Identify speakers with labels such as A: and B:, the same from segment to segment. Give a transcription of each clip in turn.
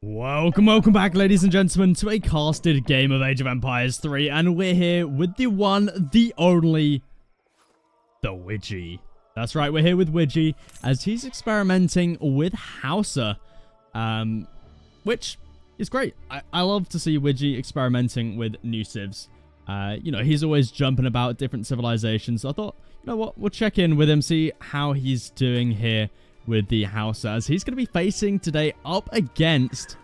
A: Welcome back, ladies and gentlemen, to a casted game of Age of Empires 3, and we're here with the one, the only, the Widgie. That's right, we're here with Widgie, as he's experimenting with Hausa, which is great. I love to see Widgie experimenting with new civs. You know, he's always jumping about different civilizations, so I thought, you know what, we'll check in with him, see how he's doing here with the Hausa, as he's going to be facing today up against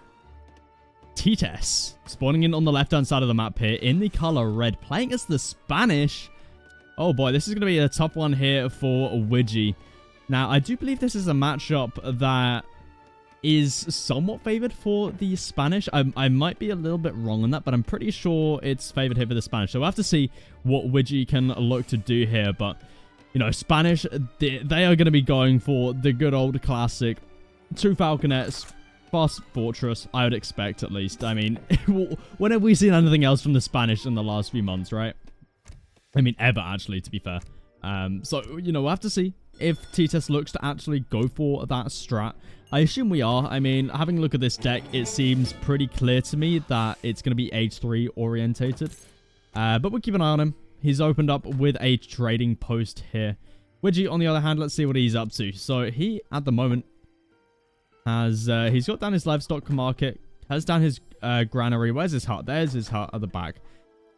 A: Tites, spawning in on the left-hand side of the map here in the color red, playing as the Spanish. Oh boy, this is going to be a tough one here for Widgie. Now, I do believe this is a matchup that is somewhat favored for the Spanish. I might be a little bit wrong on that, but I'm pretty sure it's favored here for the Spanish. So we'll have to see what Widgie can look to do here, but you know, Spanish, they are going to be going for the good old classic 2 Falconets, fast fortress, I would expect at least. I mean, when have we seen anything else from the Spanish in the last few months, right? I mean, ever, actually, to be fair. So, you know, we'll have to see if Tites looks to actually go for that strat. I assume we are. I mean, having a look at this deck, it seems pretty clear to me that it's going to be Age 3 orientated. But we'll keep an eye on him. He's opened up with a trading post here. Widgie, on the other hand, let's see what he's up to. So he, at the moment, has he's got down his livestock market, has down his granary. Where's his hut? There's his hut at the back.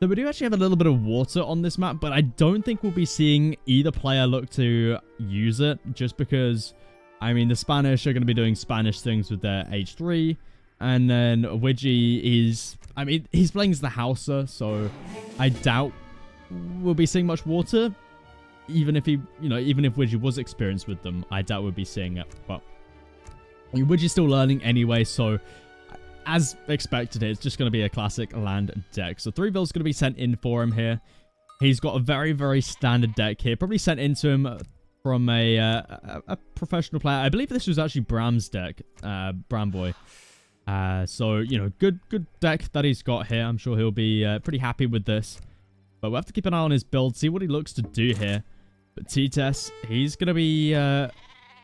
A: So we do actually have a little bit of water on this map, but I don't think we'll be seeing either player look to use it, just because, I mean, the Spanish are going to be doing Spanish things with their H3, and then Widgie is, I mean, he's playing as the Hausa, so I doubt we'll be seeing much water. Even if he, you know, even if Widgie was experienced with them, I doubt we'll be seeing it. But Widgie's still learning anyway, so as expected, it's just going to be a classic land deck. So 3 bills going to be sent in for him here. He's got a very standard deck here, probably sent into him from a professional player. I believe this was actually Bram's deck, Bramboy. So you know, good deck that he's got here. I'm sure he'll be pretty happy with this. But we'll have to keep an eye on his build, see what he looks to do here. But Tites, he's going to be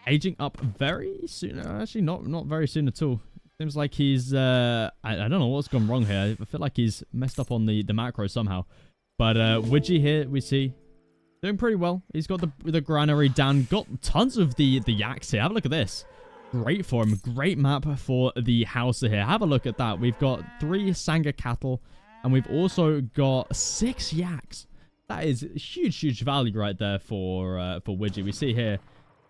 A: aging up very soon. Actually, not very soon at all. Seems like he's, I don't know what's gone wrong here. I feel like he's messed up on the macro somehow. But Widgie here, we see, doing pretty well. He's got the granary down, got tons of the yaks here. Have a look at this. Great for him. Great map for the Hausa here. Have a look at that. We've got 3 Sanga cattle. And we've also got 6 yaks. That is huge value right there for Widgie. We see here,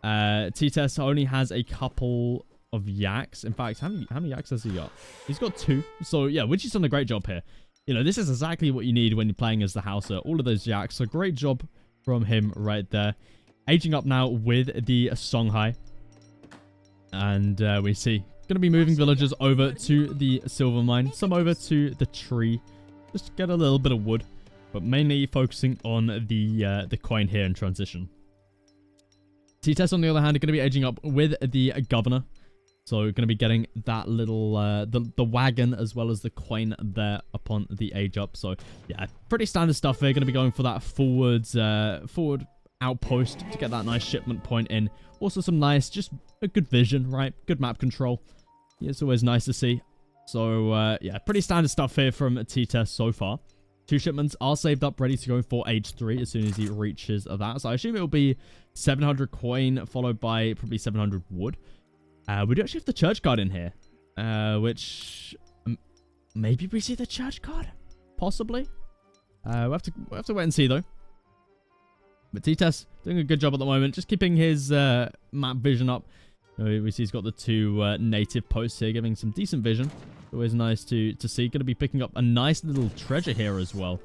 A: Tites only has a couple of yaks. In fact, how many yaks has he got? He's got 2. So yeah, Widgie's done a great job here. You know, this is exactly what you need when you're playing as the Hausa. All of those yaks. So great job from him right there. Aging up now with the Songhai. And we see, going to be moving villagers over to the silver mine. Some over to the tree. Just to get a little bit of wood, but mainly focusing on the coin here in transition. Tites, on the other hand, are going to be aging up with the governor. So going to be getting that little, the wagon as well as the coin there upon the age up. So yeah, pretty standard stuff here. Going to be going for that forward outpost to get that nice shipment point in. Also some nice, just a good vision, right? Good map control. Yeah, it's always nice to see. So, yeah, pretty standard stuff here from Tites so far. 2 shipments are saved up, ready to go for Age 3 as soon as he reaches that. So I assume it will be 700 coin, followed by probably 700 wood. We do actually have the church guard in here, which maybe we see the church guard, possibly. We'll have to wait and see, though. But Tites doing a good job at the moment, just keeping his map vision up. We see he's got the 2 native posts here, giving some decent vision. Always nice to see. Going to be picking up a nice little treasure here as well.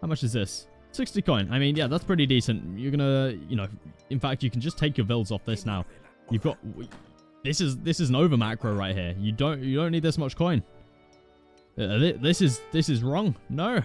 A: How much is this? 60 coin. I mean, yeah, that's pretty decent. You're gonna, you know, in fact, you can just take your builds off this now. You've got, this is an over macro right here. You don't need this much coin. This is wrong. No,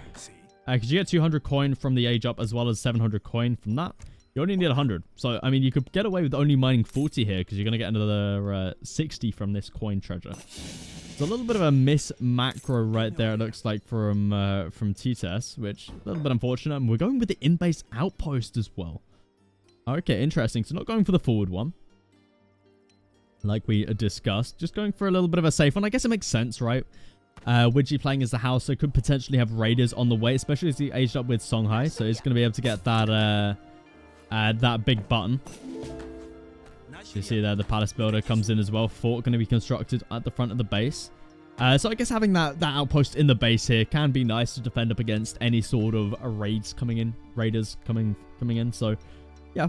A: because you get 200 coin from the age up as well as 700 coin from that. You only need 100. So, I mean, you could get away with only mining 40 here because you're going to get another 60 from this coin treasure. It's a little bit of a miss macro right there, it looks like, from Tites, which a little bit unfortunate. And we're going with the in-base outpost as well. Okay, interesting. So not going for the forward one. like we discussed. Just going for a little bit of a safe one. I guess it makes sense, right? Widgie playing as the house, so could potentially have raiders on the way, especially as he aged up with Songhai. So he's going to be able to get that that big button. You see there, the palace builder comes in as well. Fort going to be constructed at the front of the base. So I guess having that outpost in the base here can be nice to defend up against any sort of raiders coming in. So yeah,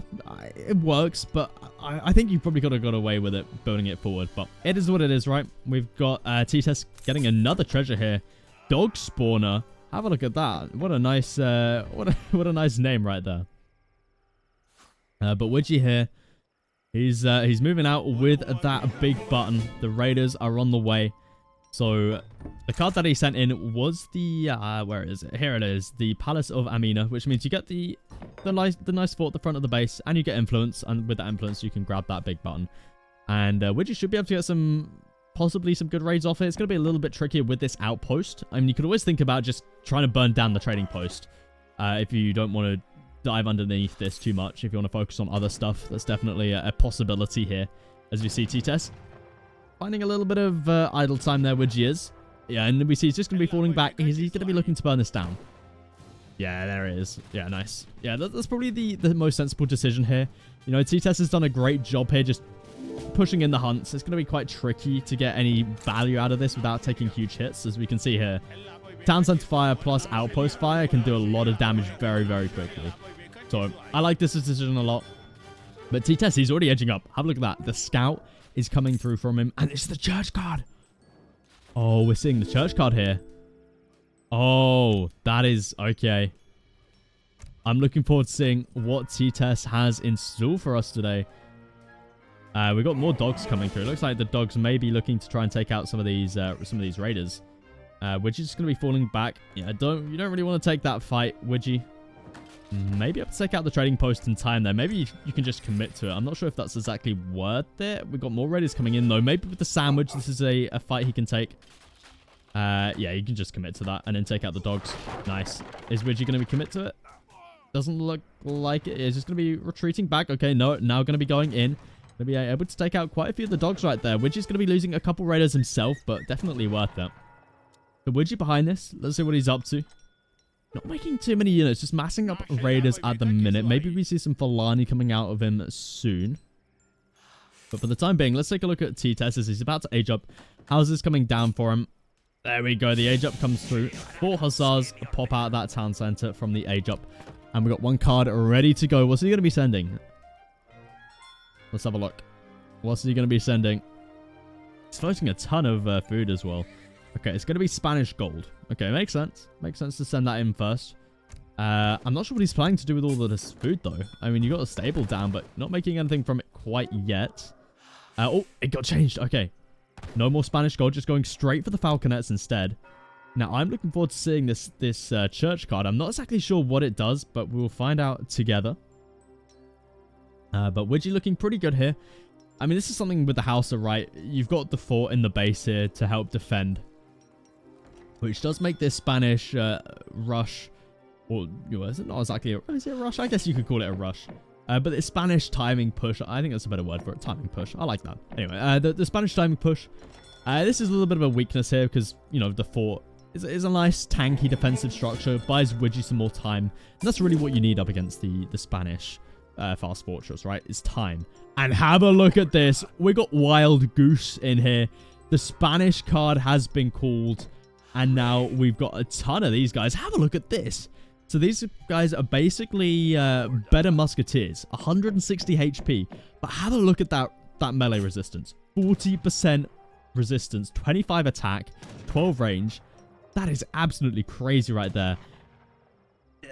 A: it works, but I think you probably could have got away with it building it forward. But it is what it is, right? We've got T-Test getting another treasure here. Dog spawner. Have a look at that. What a nice what a nice name right there. But Widgie here, he's moving out with that big button. The raiders are on the way. So the card that he sent in was the where is it? Here it is, the Palace of Amina, which means you get the nice fort at the front of the base, and you get influence, and with that influence you can grab that big button. And Widgie should be able to get possibly some good raids off it. It's going to be a little bit trickier with this outpost. I mean, you could always think about just trying to burn down the trading post if you don't want to dive underneath this too much. If you want to focus on other stuff, that's definitely a possibility here. As we see T-Test finding a little bit of idle time there, Widgie is. Yeah, and we see he's just going to be falling back. He's going to be looking to burn this down. Yeah, there it is. Yeah, nice. Yeah, that's probably the most sensible decision here. You know, T-Test has done a great job here just pushing in the hunts. It's going to be quite tricky to get any value out of this without taking huge hits, as we can see here. Town Center Fire plus Outpost Fire can do a lot of damage very, very quickly. So, I like this decision a lot. But T-Test, he's already edging up. Have a look at that. The Scout is coming through from him, and it's the church card. Oh, we're seeing the church card here. Oh, that is okay. I'm looking forward to seeing what T-Test has in store for us today. We got more dogs coming through. It looks like the dogs may be looking to try and take out some of these raiders. Widgie's just going to be falling back. Yeah, you don't really want to take that fight, Widgie. Maybe have to take out the trading post in time there. Maybe you can just commit to it. I'm not sure if that's exactly worth it. We've got more raiders coming in, though. Maybe with the sandwich, this is a fight he can take. Yeah, you can just commit to that and then take out the dogs. Nice. Is Widgie going to be commit to it? Doesn't look like it. It's just going to be retreating back. Okay, no, now going to be going in. Going to be able to take out quite a few of the dogs right there. Widgie's going to be losing a couple raiders himself, but definitely worth it. So Widgie behind this. Let's see what he's up to. Not making too many units, just massing up raiders at the minute. Maybe we see some Fulani coming out of him soon. But for the time being, let's take a look at T-Test as he's about to age up. Houses coming down for him. There we go. The age up comes through. 4 Hussars pop out of that town center from the age up. And we got one card ready to go. What's he going to be sending? Let's have a look. What's he going to be sending? He's floating a ton of food as well. Okay, it's going to be Spanish gold. Okay, makes sense. Makes sense to send that in first. I'm not sure what he's planning to do with all of this food, though. I mean, you got a stable down, but not making anything from it quite yet. Oh, it got changed. Okay. No more Spanish gold, just going straight for the Falconets instead. Now, I'm looking forward to seeing this church card. I'm not exactly sure what it does, but we'll find out together. But Widgie looking pretty good here. I mean, this is something with the house, right? You've got the fort in the base here to help defend, which does make this Spanish rush, or is it not exactly is it a rush? I guess you could call it a rush. But the Spanish timing push, I think that's a better word for it. Timing push. I like that. Anyway, the Spanish timing push. This is a little bit of a weakness here because, you know, the fort is a nice tanky defensive structure. Buys Widgie some more time. And that's really what you need up against the Spanish fast fortress, right? Is time. And have a look at this. We got Wild Goose in here. The Spanish card has been called. And now we've got a ton of these guys. Have a look at this. So these guys are basically better musketeers, 160 HP. But have a look at that melee resistance. 40% resistance, 25 attack, 12 range. That is absolutely crazy right there.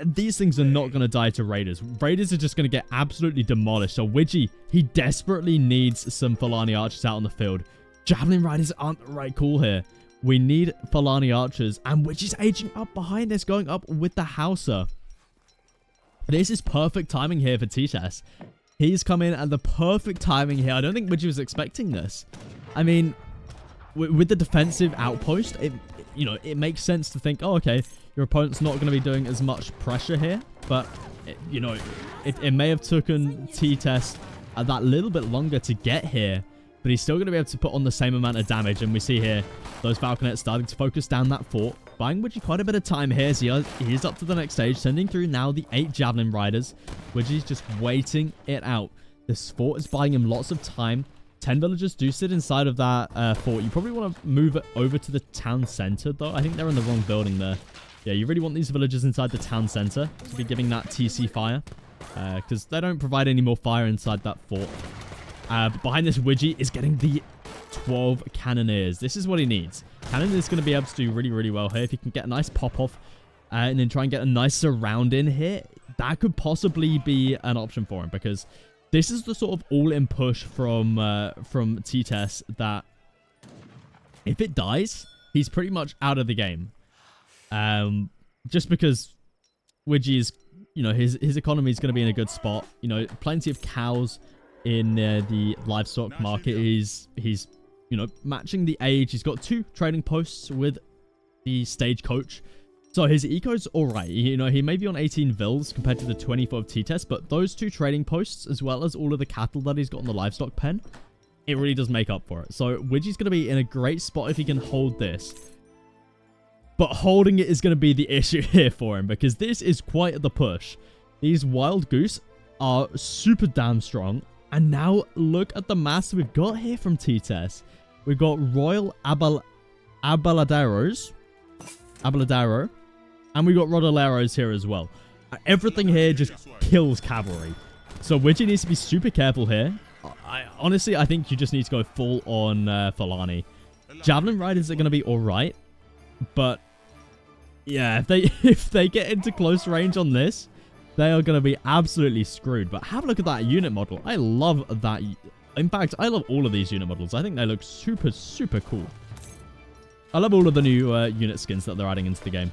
A: These things are not going to die to raiders. Raiders are just going to get absolutely demolished. So Widgie, he desperately needs some Fulani archers out on the field. Javelin riders aren't the right call here. We need Fulani archers, and Widgie's aging up behind this, going up with the Hauser. This is perfect timing here for T-Test. He's come in at the perfect timing here. I don't think Widgie was expecting this. I mean, with the defensive outpost, it makes sense to think, oh, okay, your opponent's not going to be doing as much pressure here. But, it may have taken T-Test that little bit longer to get here. but he's still going to be able to put on the same amount of damage. And we see here those Falconets starting to focus down that fort, buying Widgie quite a bit of time here. So he is up to the next stage, sending through now the 8 Javelin Riders. Widgie's just waiting it out. This fort is buying him lots of time. 10 villagers do sit inside of that fort. You probably want to move it over to the town center, though. I think they're in the wrong building there. Yeah, you really want these villagers inside the town center to be giving that TC fire, because they don't provide any more fire inside that fort. But behind this, Widgie is getting the 12 Cannoneers. This is what he needs. Cannoneers going to be able to do really, really well here. If he can get a nice pop-off and then try and get a nice surround in here, that could possibly be an option for him, because this is the sort of all-in push from T-Tess that if it dies, he's pretty much out of the game. Just because Widgie is, you know, his economy is going to be in a good spot. You know, plenty of cows in the livestock market. He's you know, matching the age. He's got 2 trading posts with the stagecoach. So his eco's alright. You know, he may be on 18 vils compared to the 24 of T-Test, but those 2 trading posts, as well as all of the cattle that he's got in the livestock pen, it really does make up for it. So Widgie's going to be in a great spot if he can hold this. But holding it is going to be the issue here for him, because this is quite the push. These Wild Goose are super damn strong. And now look at the mass we've got here from T-Test. We've got Royal Abeladero. And we got Rodaleros here as well. Everything here just kills cavalry. So Widgie needs to be super careful here. Honestly, I think you just need to go full on Falani. Javelin Riders are going to be alright. But yeah, if they get into close range on this, they are going to be absolutely screwed. But have a look at that unit model. I love that. In fact, I love all of these unit models. I think they look super, super cool. I love all of the new unit skins that they're adding into the game.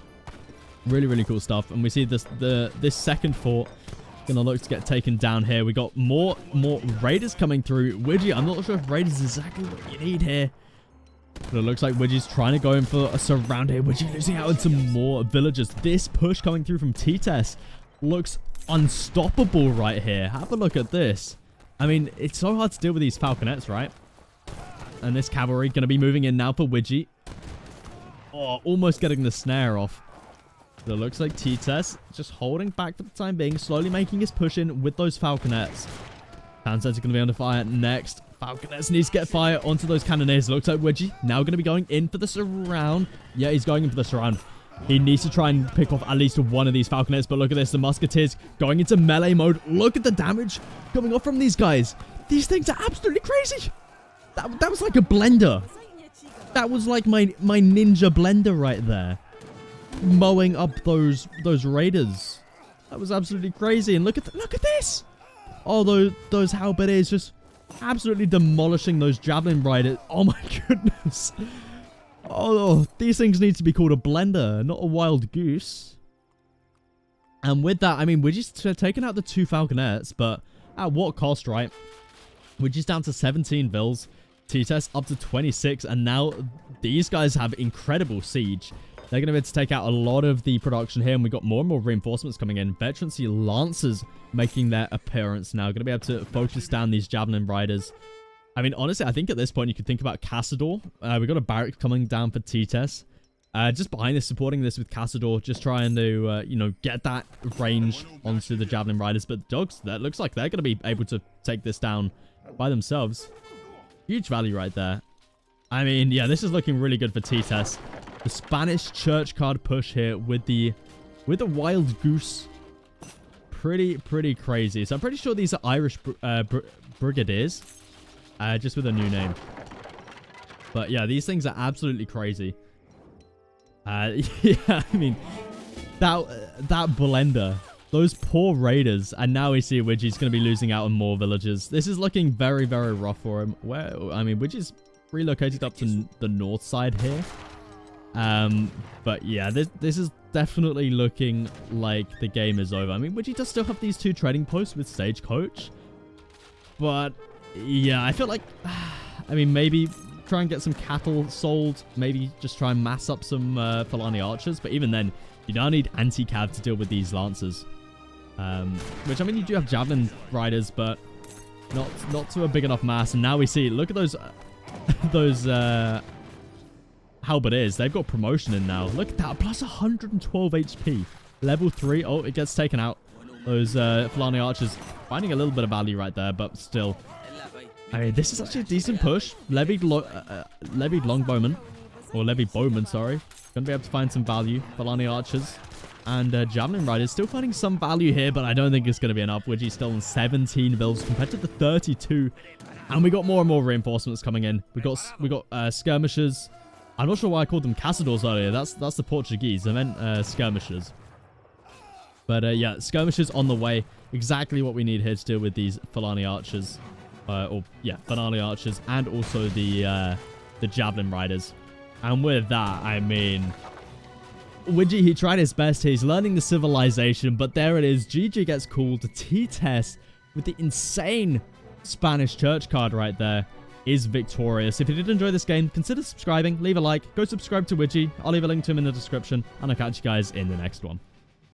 A: Really, really cool stuff. And we see this second fort gonna look to get taken down here. We got more raiders coming through. Widgie, I'm not sure if raiders is exactly what you need here. But it looks like Widgie's trying to go in for a surround here. Widgie losing out on some more villagers. This push coming through from T-Test looks unstoppable right here. Have a look at this. I mean, it's so hard to deal with these Falconets, right? And this cavalry gonna be moving in now for Widgie. Oh, almost getting the snare off. So it looks like T-Test just holding back for the time being, slowly making his push in with those Falconets. Town Center's going to be under fire next. Falconets needs to get fire onto those Cannoneers. Looks like Widgie now going to be going in for the surround. Yeah, he's going in for the surround. He needs to try and pick off at least one of these Falconets, but look at this. The Musketeers going into melee mode. Look at the damage coming off from these guys. These things are absolutely crazy. That was like a blender. That was like my ninja blender right there. Mowing up those raiders. That was absolutely crazy. And look at this. Oh, those halberdiers just absolutely demolishing those javelin riders. Oh my goodness. Oh, these things need to be called a blender, not a wild goose. And with that, I mean, we're just taking out the 2 Falconets, but at what cost, right? We're just down to 17 vils. T-Test up to 26, and now these guys have incredible siege. They're going to be able to take out a lot of the production here, and we've got more and more reinforcements coming in. Veterancy Lancers making their appearance now. Going to be able to focus down these Javelin Riders. I mean, honestly, I think at this point you could think about Cassador. We've got a barrack coming down for T-Test. Just behind this, supporting this with Cassador, just trying to, you know, get that range onto the Javelin Riders. But Dogs, that looks like they're going to be able to take this down by themselves. Huge value right there. I mean, yeah, this is looking really good for T-Test. The Spanish church card push here with the Wild Goose. Pretty crazy. So I'm pretty sure these are Irish Brigadiers. Just with a new name. But yeah, these things are absolutely crazy. Yeah, I mean, that blender. Those poor raiders. And now we see Widgie's going to be losing out on more villagers. This is looking very, very rough for him. I mean, Widgie's relocated up to the north side here. But yeah, this is definitely looking like the game is over. I mean, Widgie does still have these 2 trading posts with Stagecoach. But yeah, I feel like, I mean, maybe try and get some cattle sold. Maybe just try and mass up some Falani archers. But even then, you now need anti-cav to deal with these lancers. Which, I mean, you do have javelin riders, but Not to a big enough mass. And now we see, look at those, those, halberdiers. They've got promotion in now. Look at that, plus 112 HP. Level 3. Oh, it gets taken out. Those Fulani archers finding a little bit of value right there, but still. I mean, this is actually a decent push. Levied longbowman, or levied bowman, sorry. Gonna be able to find some value. Fulani archers and javelin riders still finding some value here, but I don't think it's gonna be enough. Widgie's still on 17 builds compared to the 32, and we got more and more reinforcements coming in. We got skirmishers. I'm not sure why I called them caçadores earlier. That's the Portuguese. I meant skirmishers. But yeah, skirmishers on the way. Exactly what we need here to deal with these Fulani archers. Fulani archers, and also the javelin riders. And with that, I mean, Widgie, he tried his best. He's learning the civilization, but there it is. GG gets called. T-Test with the insane Spanish church card right there is victorious. If you did enjoy this game, consider subscribing, leave a like, go subscribe to Widgie. I'll leave a link to him in the description, and I'll catch you guys in the next one.